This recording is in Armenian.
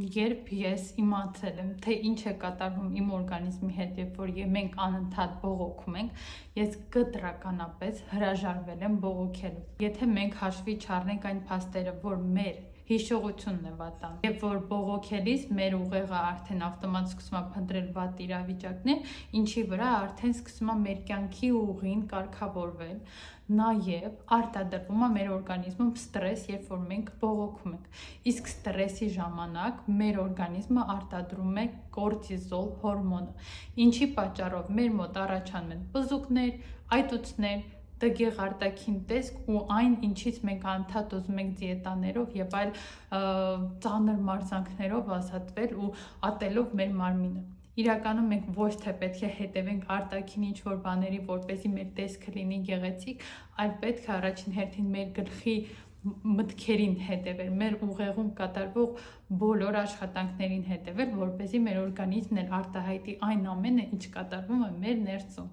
Երբ ես իմացել եմ, թե ինչ է կատարվում իմ օրգանիզմի հետ, երբ որ մենք անընդհատ բողոքում ենք, ես կտրականապես հրաժարվել եմ բողոքելու։ Եթե մենք հաշվի չառնենք այն փաստերը, որ մեր հիշողությունն է վատանում, եւ որ բողոքելիս մեր ուղեղը արդեն ավտոմատ սկսում է փնտրել վատ իրավիճակներ, ինչի վրա արդեն սկսում է մեր կյանքի ուղին կարգավորվել, նաև արտադրվում է մեր օրգանիզմում ստրես, երբ որ մենք բողոքում ենք։ Իսկ ստրեսի ժամանակ մեր օրգանիզմը արտադրում է կորտիզոլ հորմոնը, ինչի պատճառով մեր մոտ առաջանում են բզուկներ, այտուցներ, տգեղ արտաքին տեսք ու այն, ինչից մենք անդադ ուզում ենք դիետաներով եւ այլ ծանր մարզանքներով ազատվել ու ատելով մեր մարմինը։ Իրականում մենք ոչ թե պետք է հետևենք արտաքին ինչ-որ բաների, որպեսզի մեր տեսքը լինի գեղեցիկ, այլ պետք է առաջին հերթին մեր գլխի մտքերին հետևել, մեր ուղեղում կատարվող բոլոր աշխատանքներին հետևել, որպեսզի մեր օրգանիզմն էլ արտահայտի այն ամենը, ինչ կատարվում է մեր ներսում։